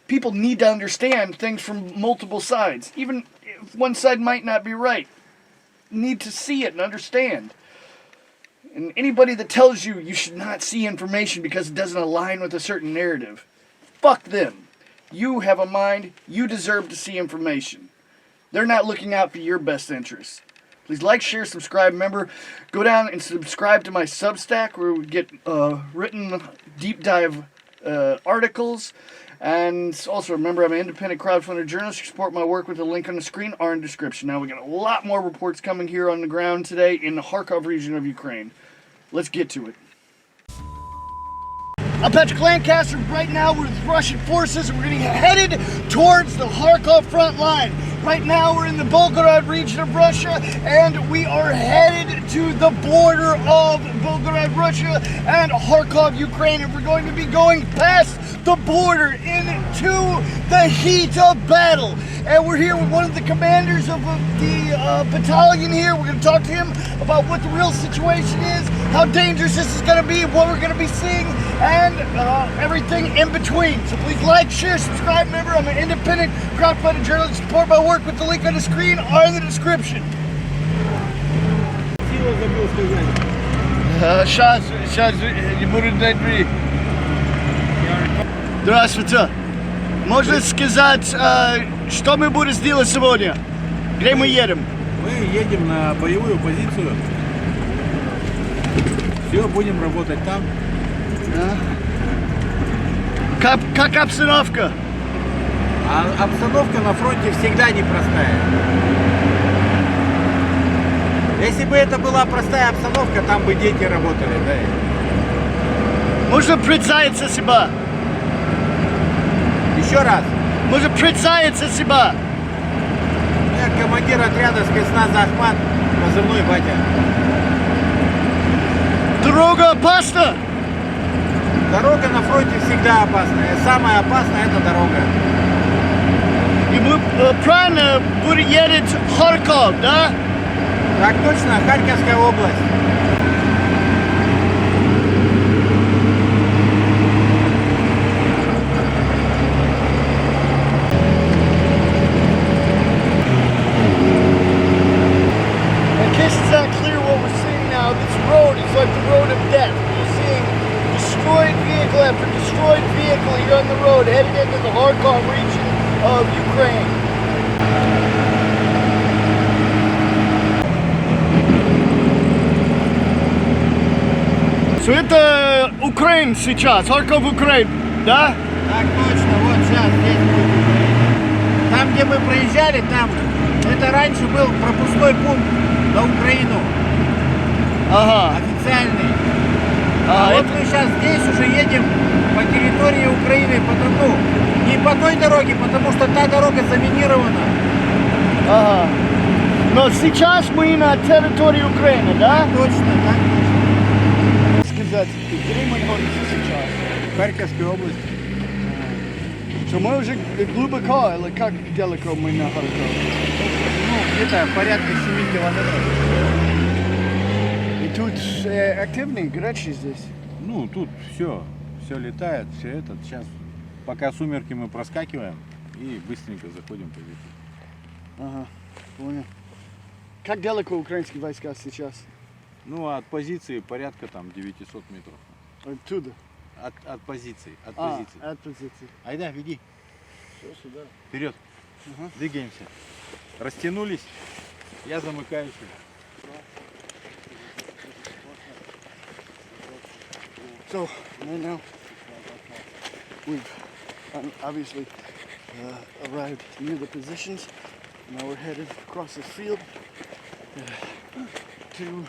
People need to understand things from multiple sides. Even if one side might not be right. Need to see it and understand. And anybody that tells you you should not see information because it doesn't align with a certain narrative, fuck them. You have a mind, you deserve to see information. They're not looking out for your best interests. Please like, share, subscribe. Remember, go down and subscribe to my Substack where we get written deep dive articles. And also remember, I'm an independent crowdfunded journalist. You support my work with the link on the screen or in the description. Now we got a lot more reports coming here on the ground today in the Kharkov region of Ukraine. Let's get to it. I'm Patrick Lancaster. Right now we're with Russian forces and we're getting headed towards the Kharkov front line. Right now we're in the Volgograd region of Russia and we are headed to the border of Volgograd, Russia and Kharkov, Ukraine. And we're going to be going past the border into the heat of battle. And we're here with one of the commanders of the battalion here. We're going to talk to him about what the real situation is, how dangerous this is going to be, what we're going to be seeing, and everything in between. So please like, share, subscribe. Remember, I'm an independent crowdfunded journalist. Support my work with the link on the screen or in the description. Сейчас не буду дать время. Здравствуйте. Можно сказать, что мы будем делать сегодня? Где мы едем? Мы едем на боевую позицию. Все, будем работать там. Как обстановка? А обстановка на фронте всегда непростая. Если бы это была простая обстановка, там бы дети работали, да? Можно представиться себя? Еще раз. Можно представиться себя? Я командир отряда спецназа Ахмат, позывной Батя. Дорога опасна? Дорога на фронте всегда опасная. Самая опасная это дорога. И мы правильно будем ехать в Харьков, да? Так точно, Харьковская область. In case it's not clear what we're seeing now, this road is like the road of death. You're seeing destroyed vehicle after destroyed vehicle here on the road heading into the Kharkov region of Ukraine. Все это Украина сейчас, Харьков, Украина, да? Так точно, вот сейчас здесь будет Украина. Там, где мы проезжали, там, это раньше был пропускной пункт на Украину. Ага. Официальный. А Вот мы сейчас здесь уже едем по территории Украины, потому не по той дороге, потому что та дорога заминирована. Ага. Но сейчас мы на территории Украины, да? Точно, так точно. Сказать, где мы находимся сейчас? В Харьковской области. Что мы уже глубоко, или как далеко мы на Харьков? Ну, где-то порядка 7 километров. И тут активные грачи здесь. Ну, тут все летает, все это. Сейчас, пока сумерки мы проскакиваем и быстренько заходим по ветру. Ага, понял. Как далеко украинские войска сейчас? Ну, от позиции порядка там 900 метров. Оттуда? От позиции. От позиции. Айда, веди. Все сюда. Вперед. Ага. Двигаемся. Растянулись. Я замыкаюсь. So, right now, we've obviously arrived near the positions. Now we're headed across the field to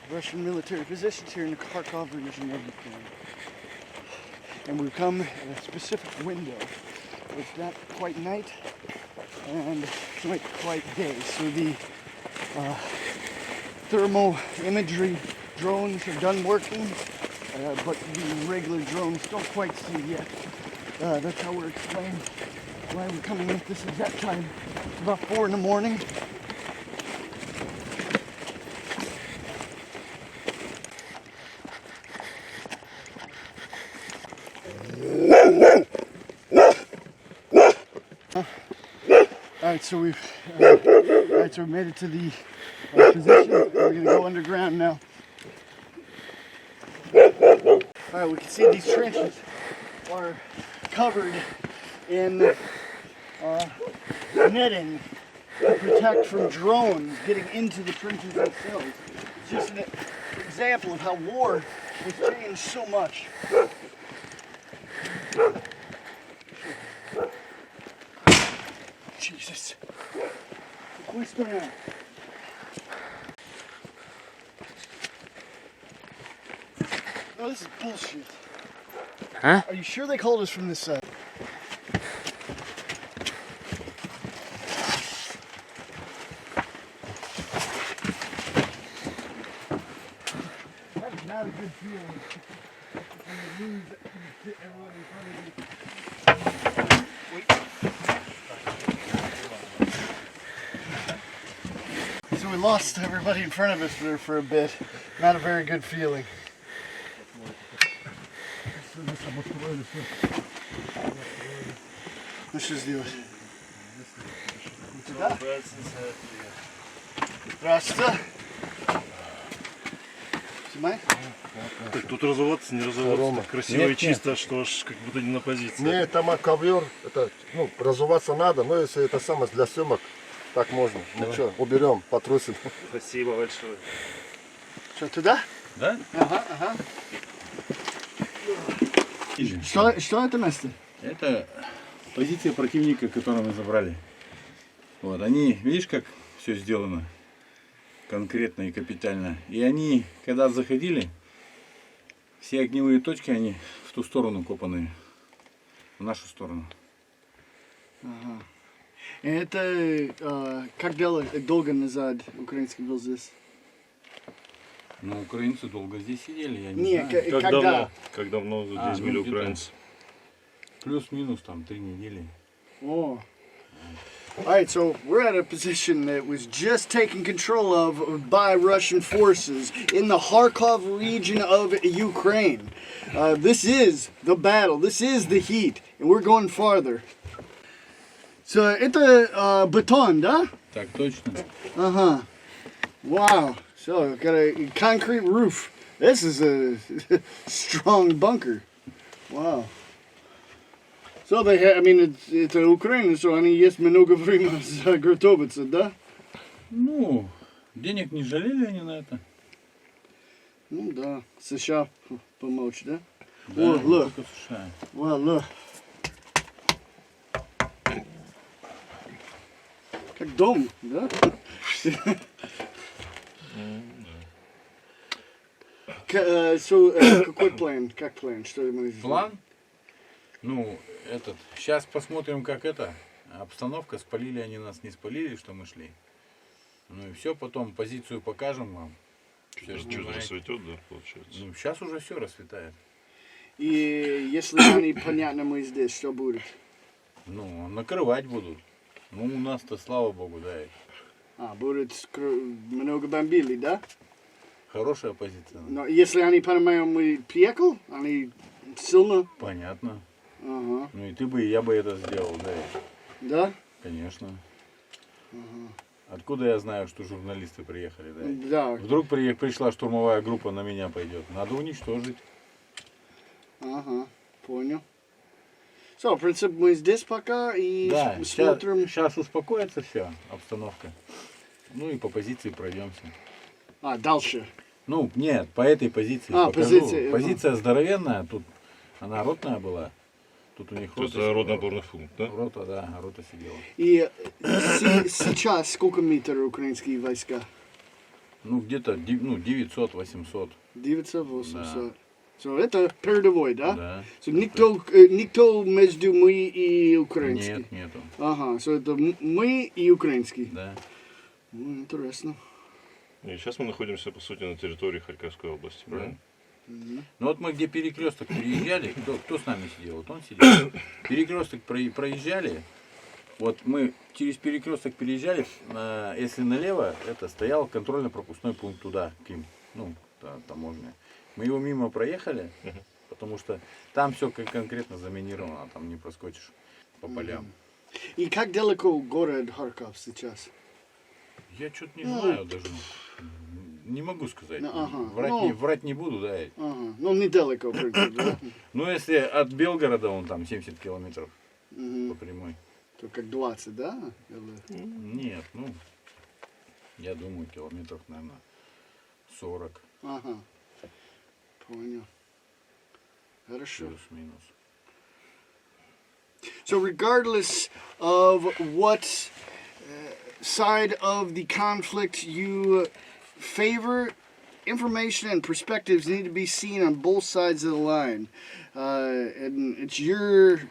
Russian military positions here in the Kharkov region of Ukraine. And we've come at a specific window. It's not quite night and it's not quite day. So the thermal imagery drones are done working. But the regular drones don't quite see yet. That's how we're explaining why we're coming in at this exact time. It's about 4 in the morning. Alright, so we've made it to the position. We're gonna go underground now. Alright, we can see these trenches are covered in netting to protect from drones getting into the trenches themselves. It's just an example of how war has changed so much. Jesus. Какой стороны? Oh, this is bullshit. Huh? Are you sure they called us from this side? That is not a good feeling. When you lose everyone in front of you. Wait. So we lost everybody in front of us there for a bit. Not a very good feeling. Ну что сделать? Туда? Здравствуйте. Снимай? Так тут разуваться, не разуваться, так красиво и чисто, что аж как будто не на позиции. Не, там ковер, это, ну, разуваться надо, но если это самое для съемок, так можно. Ну что, уберем, потрусим. Спасибо большое. Что, туда? Да? Ага, ага. Что это место? Это позиция противника, которую мы забрали. Вот, они, видишь, как все сделано конкретно и капитально. И они, когда заходили, все огневые точки, они в ту сторону копаны, в нашу сторону. Ага. Это как долго назад украинский был здесь? Но украинцы долго здесь сидели, я не Не, знаю. когда? Как давно здесь ну, были где-то украинцы? Плюс-минус там 3 недели. Oh. Alright, so we're at a position that was just taken control of by Russian forces in the Kharkov region of Ukraine. This is the battle, this is the heat, and we're going farther. So, это бетон, да? Так точно. Uh-huh. Wow. So, got a concrete roof. This is a strong bunker. Wow. So they have, I mean, it's Украина, so они есть много времени готовиться, да? Ну, денег не жалели они на это. Ну да, США помочь, да? Да, О, не look. только США. Wow, look. Как дом, да? Какой план? Как план? Что мы План? Ну, сейчас посмотрим, как обстановка, спалили они нас, не спалили, что мы шли. Ну и все, потом позицию покажем вам. Всё Что-то снимаете. рассветет, да, получается? Ну, сейчас уже все расцветает. И если они понятно мы здесь, что будет? Ну, накрывать будут. Ну, у нас-то, слава богу, да. Будет много бомбили, да? Хорошая позиция. Но если они понимают, мы приехал, они сильно... Понятно. Ага. Ну и ты бы, и я бы это сделал, да. Да? Конечно. Откуда я знаю, что журналисты приехали, да? Да. Вдруг пришла штурмовая группа, на меня пойдет. Надо уничтожить. Ага, понял. В принципе, мы здесь пока и Да, смотрим... сейчас успокоится вся обстановка. Ну и по позиции пройдемся. Дальше. Ну, нет, по этой позиции покажу. позиция, ага. Позиция здоровенная, тут она ротная была. Тут у них рота Это сидела. родно-опорный пункт, да? Рота, да, рота сидела. И сейчас сколько метров украинские войска? Ну, где-то 900-800. 900-800. Это передовой, да? Да. Никто между мы и украинский? Нет, нету. Ага, это мы и украинский. Да. Интересно. И сейчас мы находимся, по сути, на территории Харьковской области, правильно? Ну вот мы где перекресток переезжали, кто с нами сидел? Вот он сидел. Перекресток проезжали. Вот мы через перекресток переезжали, если налево, это стоял контрольно-пропускной пункт туда, таможня. Мы его мимо проехали, потому что там все конкретно заминировано, там не проскочишь по полям. И как далеко город Харьков сейчас? Я что-то не знаю даже. Не могу сказать. Ну, ага. Врать не буду, да. Ага. Ну, недалеко, в принципе, да? Ну, если от Белгорода, он там 70 километров по Мгм. прямой. То как 20, да? Или- Нет, ну, я думаю, километров, наверное, 40 Ага. Понял. Хорошо. плюс-минус. So regardless of what side of the conflict you favor, information and perspectives need to be seen on both sides of the line. And it's your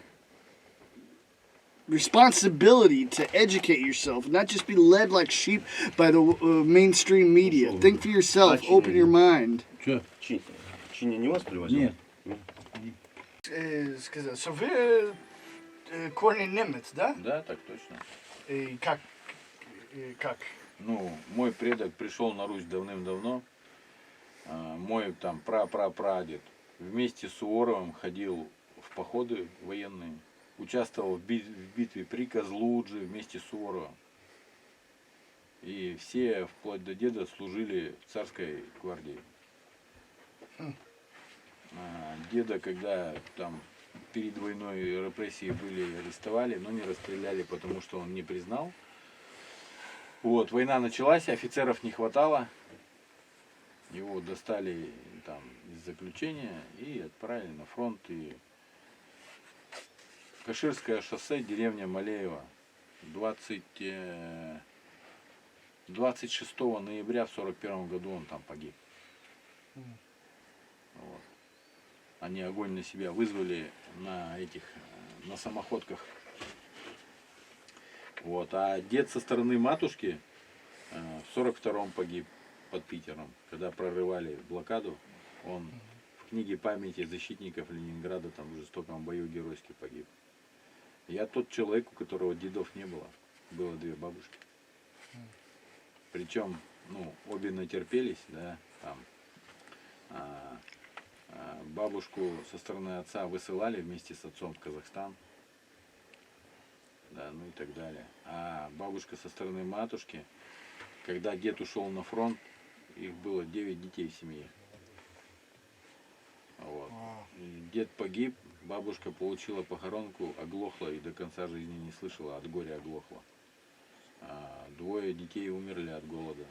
responsibility to educate yourself, not just be led like sheep by the mainstream media. Think for yourself, open your mind. Че? Чи не вас привозил? Нет. Сказать, so вы корни немец, да? Да, так точно. И как? Как? Ну, мой предок пришел на Русь давным-давно. Мой там прадед вместе с Суворовым ходил в походы военные. Участвовал в битве при Козлудже вместе с Суворовым. И все, вплоть до деда, служили в царской гвардии. Деда, когда там перед войной репрессии были, арестовали, но не расстреляли, потому что он не признал. Вот, война началась, офицеров не хватало. Его достали там из заключения и отправили на фронт. И Каширское шоссе, деревня Малеево. 26 ноября в 41 году он там погиб. Вот. Они огонь на себя вызвали на самоходках. Вот. А дед со стороны матушки в 42-м погиб под Питером, когда прорывали блокаду. Он в книге памяти защитников Ленинграда там в жестоком бою геройски погиб. Я тот человек, у которого дедов не было. Было две бабушки. Причем, ну, обе натерпелись, да, там. Бабушку со стороны отца высылали вместе с отцом в Казахстан. Да, ну и так далее. А бабушка со стороны матушки, когда дед ушел на фронт, их было 9 детей в семье. Вот. И дед погиб, бабушка получила похоронку, оглохла и до конца жизни не слышала, от горя оглохла. Двое детей умерли от голода.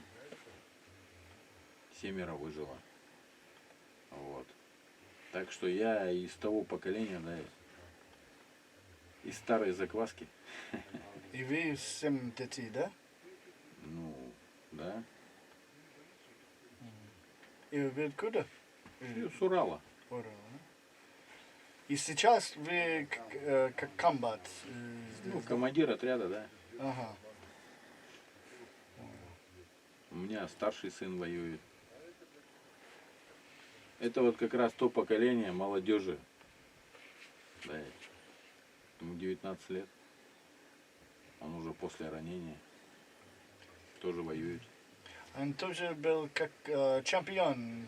7 выжило. Вот. Так что я из того поколения, да, из старой закваски. И вы 7 детей, да? Ну, да. И вы откуда? И с Урала. Урал, да? И сейчас вы как комбат здесь, Ну, да? командир отряда, да. Ага. У меня старший сын воюет. Это вот как раз то поколение молодежи. Да, ему 19 лет. Он уже после ранения. Тоже воюет. Он тоже был как чемпион.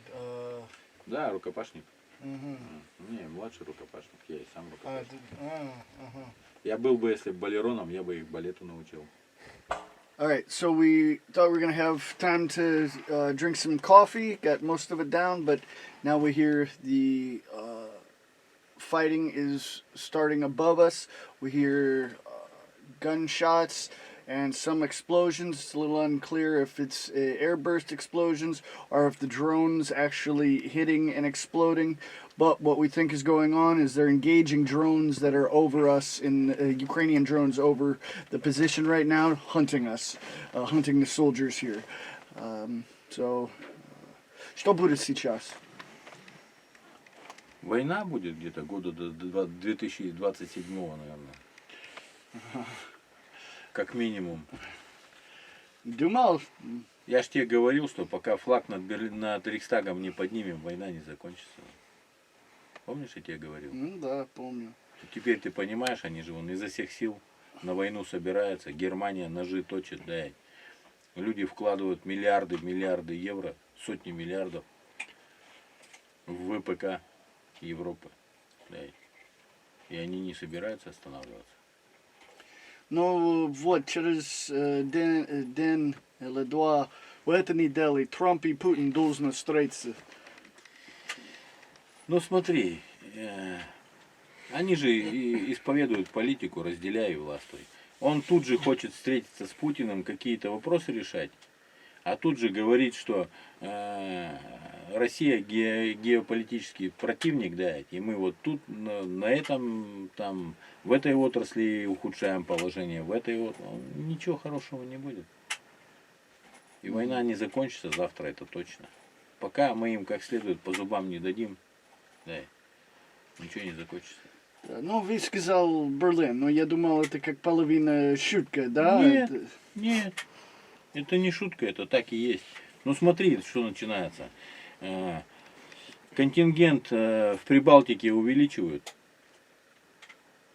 Да, рукопашник. Мгм. Не, младший рукопашник. Я и сам А, рукопашник. ага. Я был бы, если бы балероном, я бы их балету научил. All right, so we thought we were going to have time to drink some coffee, got most of it down, but now we hear the fighting is starting above us. We hear gunshots and some explosions. It's a little unclear if it's airburst explosions or if the drone's actually hitting and exploding. But what we think is going on is they're engaging drones that are over us, Ukrainian drones over the position right now, hunting us, hunting the soldiers here. Что будет сейчас? Война будет где-то года до 2027, наверное. Как минимум. Думал, Я ж тебе говорил, что пока флаг над Рейхстагом не поднимем, война не закончится. Помнишь, я тебе говорил? ну да, помню. Теперь ты понимаешь, они же вон изо всех сил на войну собираются. Германия ножи точит, да. Люди вкладывают миллиарды евро, сотни миллиардов в ВПК Европы. Да. И они не собираются останавливаться. Но вот через день или два в этой неделе Трамп и Путин должны встретиться. Ну смотри, они же исповедуют политику «разделяй и властвуй». Он тут же хочет встретиться с Путиным, какие-то вопросы решать, а тут же говорит, что Россия геополитический противник, да, и мы вот тут на этом, там, в этой отрасли ухудшаем положение, в этой отрасли. Ничего хорошего не будет. И война не закончится завтра, это точно. Пока мы им как следует по зубам не дадим, да, ничего не закончится. Ну, вы сказал Берлин, но я думал, это как половина шутка, да? Нет, Это- нет, это не шутка, это так и есть. Ну смотри, что начинается. Контингент в Прибалтике увеличивают.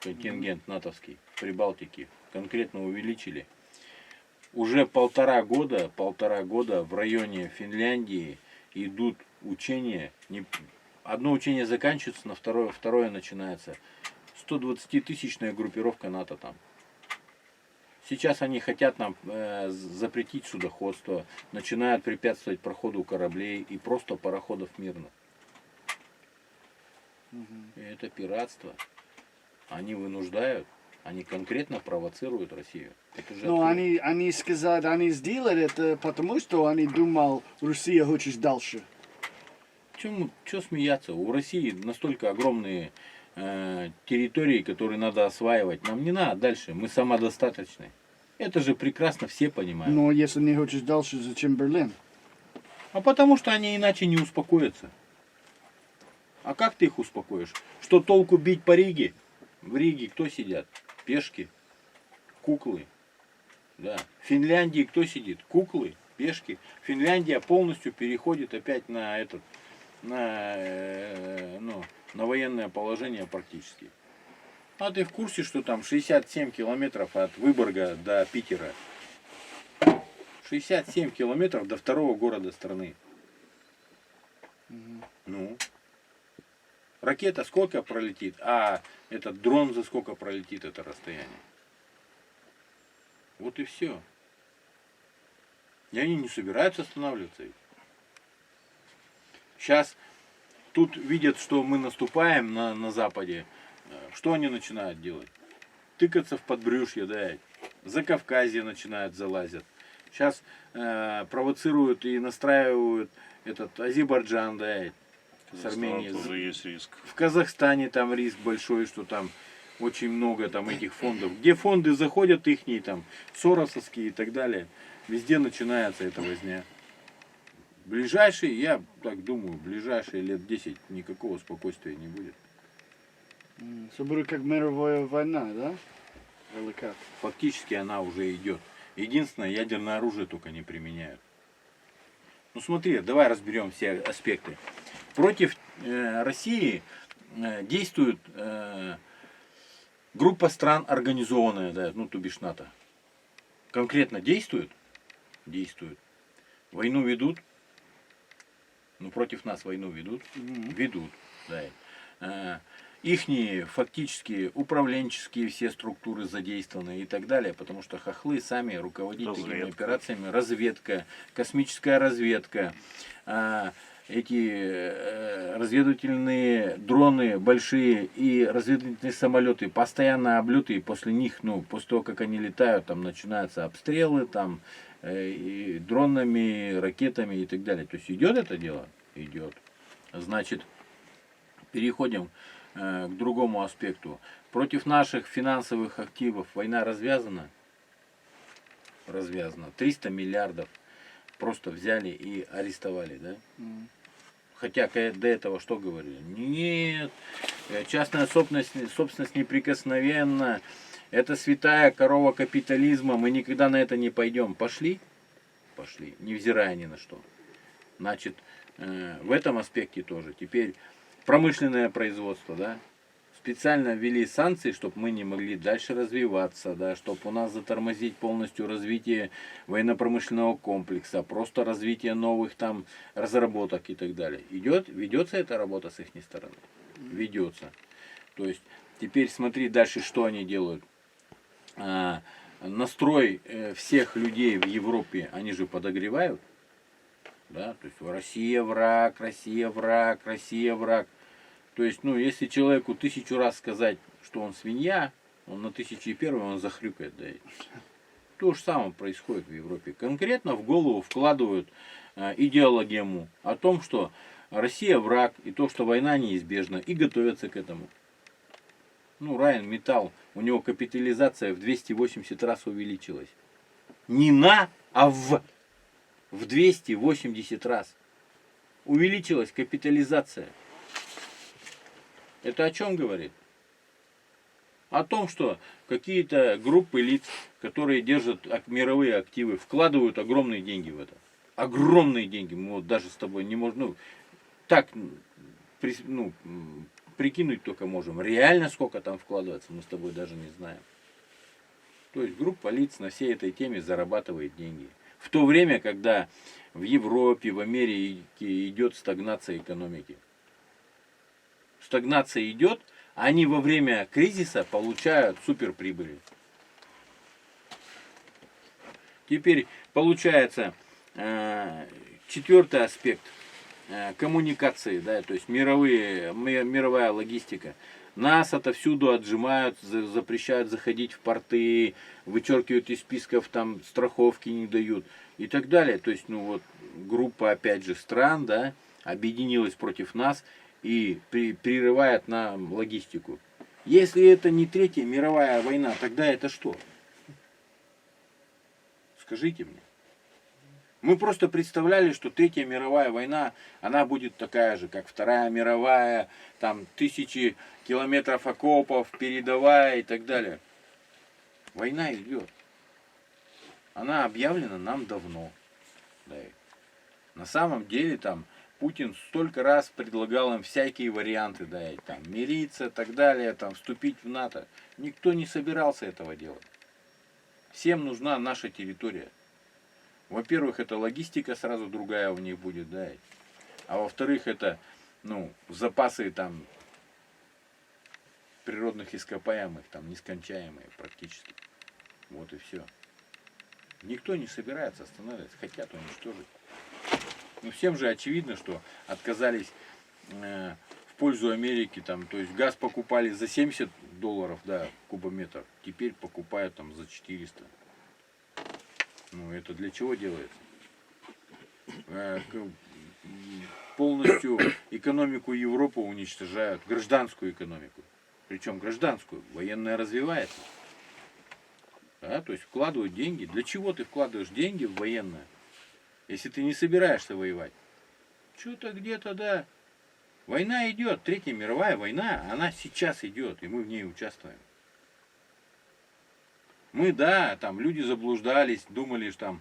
Контингент натовский в Прибалтике конкретно увеличили. Уже полтора года в районе Финляндии идут учения. Одно учение заканчивается, на второе начинается. 120-тысячная группировка НАТО там. Сейчас они хотят нам запретить судоходство, начинают препятствовать проходу кораблей и просто пароходов мирных. И это пиратство. Они вынуждают, они конкретно провоцируют Россию. Это же Но открыто. они сказали, они сделали это потому, что они думал, Россия хочет дальше. Чё смеяться? У России настолько огромные территории, которые надо осваивать. Нам не надо дальше, мы самодостаточны. Это же прекрасно все понимают. Но если не хочешь дальше, зачем Берлин? А потому что они иначе не успокоятся. А как ты их успокоишь? Что толку бить по Риге? В Риге кто сидят? Пешки, куклы. Да. В Финляндии кто сидит? Куклы, пешки. Финляндия полностью переходит опять на на военное положение практически. А ты в курсе, что там 67 километров от Выборга до Питера? 67 километров до второго города страны. Ну, ракета сколько пролетит, а этот дрон за сколько пролетит это расстояние? Вот и все. И они не собираются останавливаться. Сейчас тут видят, что мы наступаем на Западе. Что они начинают делать? Тыкаться в подбрюшье, да, за Кавказье начинают залазят. Сейчас провоцируют и настраивают этот Азербайджан, да, с Арменией. Тоже есть риск. В Казахстане там риск большой, что там очень много там этих фондов. Где фонды заходят ихние, там, соросовские и так далее, везде начинается эта возня. Ближайшие, я так думаю, ближайшие лет 10 никакого спокойствия не будет. Это будет как мировая война, да? Или как? Фактически она уже идет. Единственное, ядерное оружие только не применяют. Ну смотри, давай разберем все аспекты. Против России действует группа стран организованная, да, ну то бишь НАТО. Конкретно действуют? Действуют. Войну ведут? Ну против нас войну ведут? Ведут, да. Ихние фактически управленческие все структуры задействованы и так далее, потому что хохлы сами руководят такими операциями. Разведка, космическая разведка, эти разведывательные дроны большие и разведывательные самолеты, постоянно облеты, и после них, ну, после того, как они летают, там начинаются обстрелы, там, и дронами, ракетами и так далее. То есть идет это дело? Идет. Значит, переходим к другому аспекту. Против наших финансовых активов война развязана? Развязана. 300 миллиардов просто взяли и арестовали, да? Хотя до этого что говорили? Нет, частная собственность неприкосновенна, это святая корова капитализма, мы никогда на это не пойдем. Пошли? Пошли, невзирая ни на что. Значит, в этом аспекте тоже. Теперь промышленное производство, да? Специально ввели санкции, чтобы мы не могли дальше развиваться, да, чтобы у нас затормозить полностью развитие военно-промышленного комплекса, просто развитие новых там разработок и так далее. Ведется эта работа с их стороны? Ведется. То есть теперь смотри дальше, что они делают. настрой всех людей в Европе, они же подогревают. Да? То есть Россия враг, Россия враг, Россия враг. То есть, ну, если человеку 1000 раз сказать, что он свинья, он на 1001 он захрюкает. Да. То же самое происходит в Европе. Конкретно в голову вкладывают идеологему о том, что Россия враг, и то, что война неизбежна, и готовятся к этому. Ну, Райан Металл, у него капитализация в 280 раз увеличилась. Не на, а в 280 раз увеличилась капитализация. Это о чем говорит? О том, что какие-то группы лиц, которые держат мировые активы, вкладывают огромные деньги в это. Огромные деньги. Мы вот даже с тобой не можем, ну, так, ну, прикинуть только можем. Реально сколько там вкладывается, мы с тобой даже не знаем. То есть группа лиц на всей этой теме зарабатывает деньги. В то время, когда в Европе, в Америке идет стагнация экономики. Стагнация идет, они во время кризиса получают суперприбыли. Теперь получается четвертый аспект коммуникации, да, то есть мировая логистика. Нас отовсюду отжимают, запрещают заходить в порты, вычеркивают из списков, там страховки не дают и так далее. То есть, ну вот, группа, опять же, стран, да, объединилась против нас и прерывает нам логистику. Если это не Третья мировая война, тогда это что? Скажите мне. Мы просто представляли, что Третья мировая война, она будет такая же, как Вторая мировая, там 1000 километров окопов, передовая и так далее. Война идет. Она объявлена нам давно. Да. На самом деле там Путин столько раз предлагал им всякие варианты, да, и там мириться и так далее, там вступить в НАТО. Никто не собирался этого делать. Всем нужна наша территория. Во-первых, это логистика сразу другая у них будет, да. А во-вторых, это, ну, запасы там природных ископаемых, там нескончаемые практически. Вот и все. Никто не собирается останавливаться, хотят уничтожить. Ну, всем же очевидно, что отказались в пользу Америки, там, то есть газ покупали за $70, да, кубометр, теперь покупают там за 400. Ну, это для чего делается? Полностью экономику Европы уничтожают, гражданскую экономику. Причем гражданскую, военная развивается. Да, то есть вкладывают деньги. Для чего ты вкладываешь деньги в военное, если ты не собираешься воевать? Что-то где-то, да. Война идет, Третья мировая война, она сейчас идет, и мы в ней участвуем. Мы, да, там люди заблуждались, думали, что там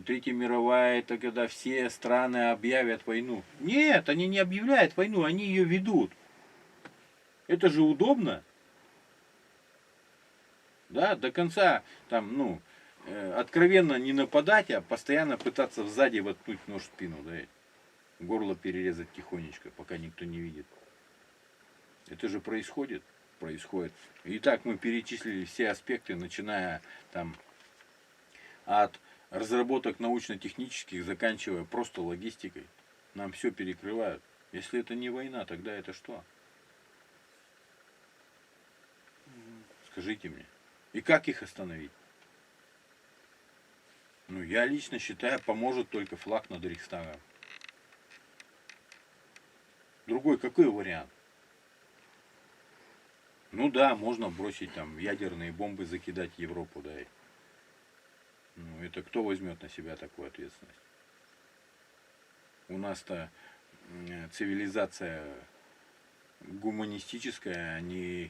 Третья мировая, это когда все страны объявят войну. Нет, они не объявляют войну, они ее ведут. Это же удобно. Да, до конца, там, ну, откровенно не нападать, а постоянно пытаться сзади воткнуть нож в спину, да, горло перерезать тихонечко, пока никто не видит. Это же происходит. Итак, мы перечислили все аспекты, начиная там от разработок научно-технических, заканчивая просто логистикой. Нам все перекрывают. Если это не война, тогда это что? Скажите мне. И как их остановить? Ну, я лично считаю, поможет только флаг над Рейхстагом. Другой какой вариант? Ну да, можно бросить там ядерные бомбы, закидать Европу, да. Ну, это кто возьмет на себя такую ответственность? У нас-то цивилизация гуманистическая, а не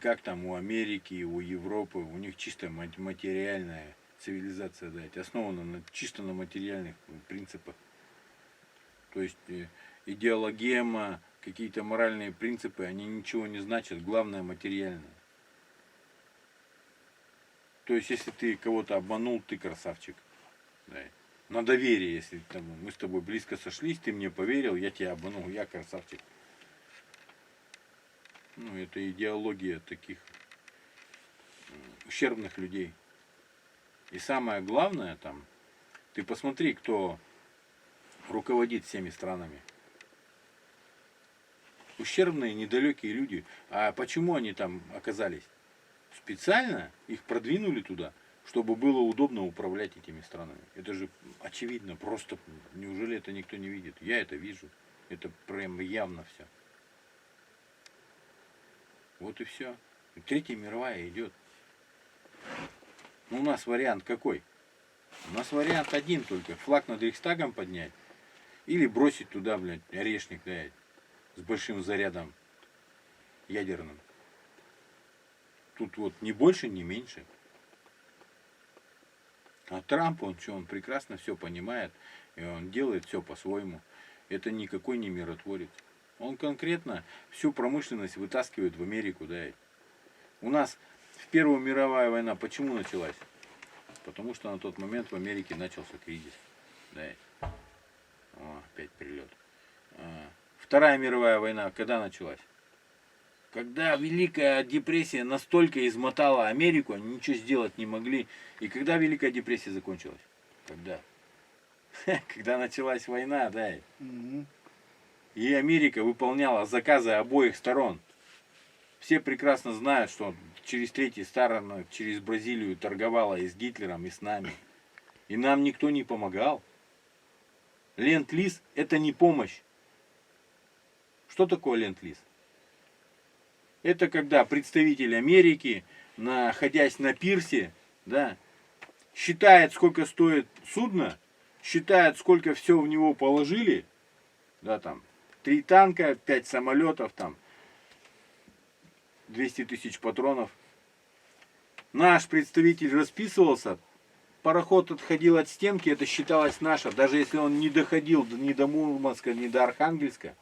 как там у Америки, у Европы. У них чисто материальная цивилизация, да, основана чисто на материальных принципах. То есть идеологема, какие-то моральные принципы, они ничего не значат, главное материальное. То есть, если ты кого-то обманул, ты красавчик. Да. На доверие, если там, мы с тобой близко сошлись, ты мне поверил, я тебя обманул, я красавчик. Ну, это идеология таких ущербных людей. И самое главное там, ты посмотри, кто руководит всеми странами. Ущербные, недалекие люди. А почему они там оказались? Специально их продвинули туда, чтобы было удобно управлять этими странами. Это же очевидно, просто неужели это никто не видит? Я это вижу. Это прям явно все. Вот и все. Третья мировая идет. Ну, у нас вариант какой? У нас вариант один только. Флаг над Рейхстагом поднять. Или бросить туда, блядь, орешник, блядь, с большим зарядом ядерным. Тут вот ни больше, ни меньше. А Трамп, он что, он прекрасно все понимает. И он делает все по-своему. Это никакой не миротворец. Он конкретно всю промышленность вытаскивает в Америку, да. У нас в Первая мировая война почему началась? Потому что на тот момент в Америке начался кризис. Да. О, опять прилет. Вторая мировая война когда началась? Когда Великая депрессия настолько измотала Америку, они ничего сделать не могли. И когда Великая депрессия закончилась? Когда? Когда началась война, да. И Америка выполняла заказы обоих сторон. Все прекрасно знают, что через третьи стороны, через Бразилию торговала и с Гитлером, и с нами. И нам никто не помогал. Ленд-лиз – это не помощь. Что такое ленд-лиз? Это когда представитель Америки, находясь на пирсе, да, считает, сколько стоит судно, считает, сколько все в него положили, да, там, 3 танка, 5 самолетов, там, 200 тысяч патронов. Наш представитель расписывался, пароход отходил от стенки, это считалось наше. Даже если он не доходил ни до Мурманска, ни до Архангельска,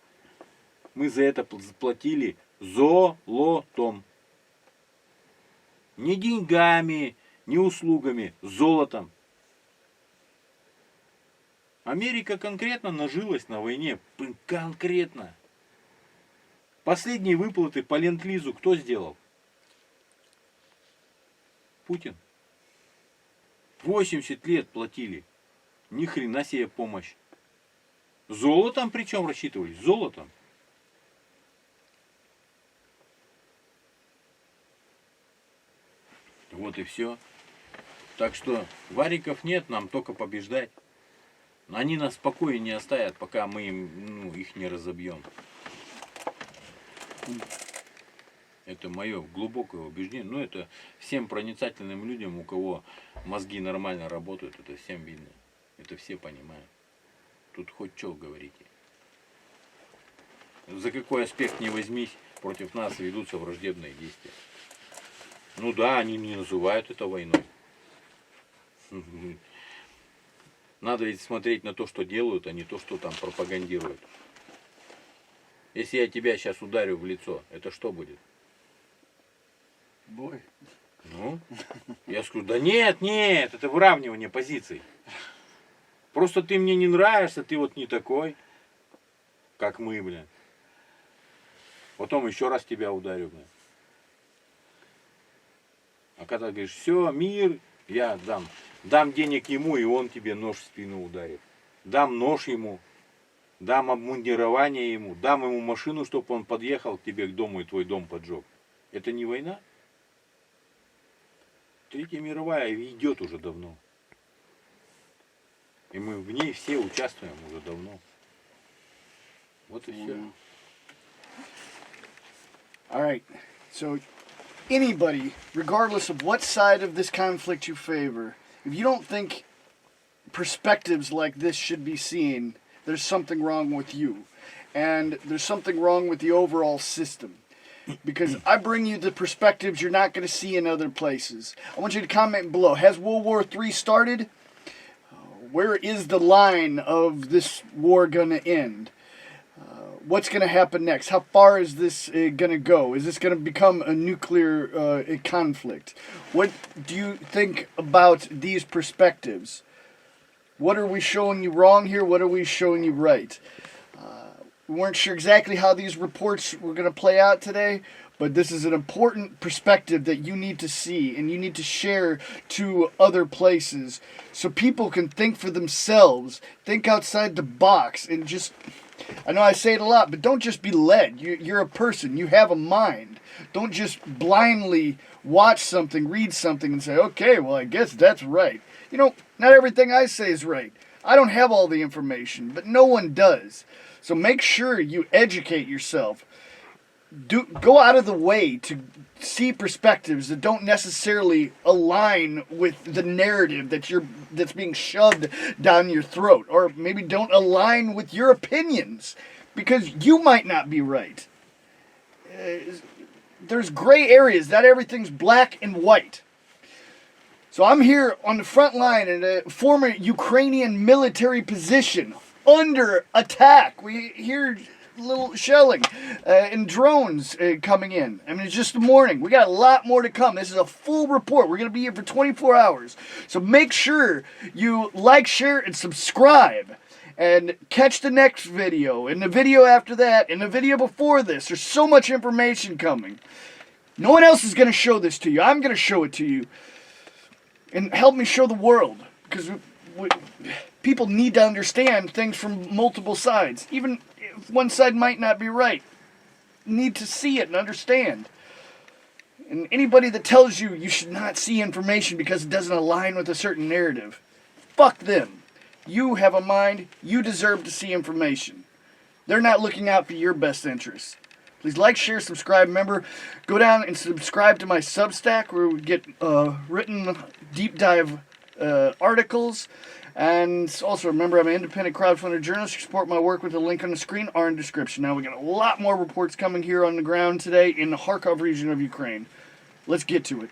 мы за это платили золотом. Не деньгами, не услугами, золотом. Америка конкретно нажилась на войне. Конкретно. Последние выплаты по ленд-лизу кто сделал? Путин. 80 лет платили. Ни хрена себе помощь. Золотом причем рассчитывались? Золотом. Вот и все. Так что вариков нет, нам только побеждать. Они нас в покое не оставят, пока мы им, их не разобьем. Это мое глубокое убеждение. Но это всем проницательным людям, у кого мозги нормально работают, это всем видно. Это все понимают. Тут хоть что говорите. За какой аспект не возьмись, против нас ведутся враждебные действия. Ну да, они не называют это войной. Надо ведь смотреть на то, что делают, а не то, что там пропагандируют. Если я тебя сейчас ударю в лицо, это что будет? Бой. Ну, я скажу, да нет, это выравнивание позиций. Просто ты мне не нравишься, ты вот не такой, как мы, блин. Потом еще раз тебя ударю, блин. А когда ты говоришь, все, мир, я дам денег ему, и он тебе нож в спину ударит. Дам нож ему, дам обмундирование ему, дам ему машину, чтобы он подъехал к тебе к дому и твой дом поджег. Это не война? Третья мировая идет уже давно. И мы в ней все участвуем уже давно. Вот и все. All right. So anybody, regardless of what side of this conflict you favor, if you don't think perspectives like this should be seen, there's something wrong with you. And there's something wrong with the overall system. Because I bring you the perspectives you're not going to see in other places. I want you to comment below. Has World War III started? Where is the line of this war going to end? What's going to happen next? How far is this going to go? Is this going to become a nuclear conflict? What do you think about these perspectives? What are we showing you wrong here? What are we showing you right? We weren't sure exactly how these reports were going to play out today, But this is an important perspective that you need to see and you need to share to other places so people can think for themselves, think outside the box, and just, I know I say it a lot, but don't just be led. You're a person. You have a mind. Don't just blindly watch something, read something, and say, okay, well, I guess that's right. You know, not everything I say is right. I don't have all the information, but no one does. So make sure you educate yourself. Go out of the way to see perspectives that don't necessarily align with the narrative that's being shoved down your throat, or maybe don't align with your opinions, because you might not be right. There's gray areas. Not everything's black and white. So I'm here on the front line in a former Ukrainian military position under attack. We hear little shelling and drones coming in. I mean, it's just the morning. We got a lot more to come. This is a full report. We're going to be here for 24 hours. So make sure you like, share, and subscribe. And catch the next video, and the video after that, and the video before this. There's so much information coming. No one else is going to show this to you. I'm going to show it to you. And help me show the world. Because people need to understand things from multiple sides. Even if one side might not be right. Need to see it and understand. And anybody that tells you you should not see information because it doesn't align with a certain narrative, fuck them. You have a mind. You deserve to see information. They're not looking out for your best interests. Please like, share, subscribe. Remember, go down and subscribe to my Substack where we get written deep dive articles. And also remember, I'm an independent crowdfunder journalist. You support my work with the link on the screen or in the description. Now we got a lot more reports coming here on the ground today in the Kharkov region of Ukraine. Let's get to it.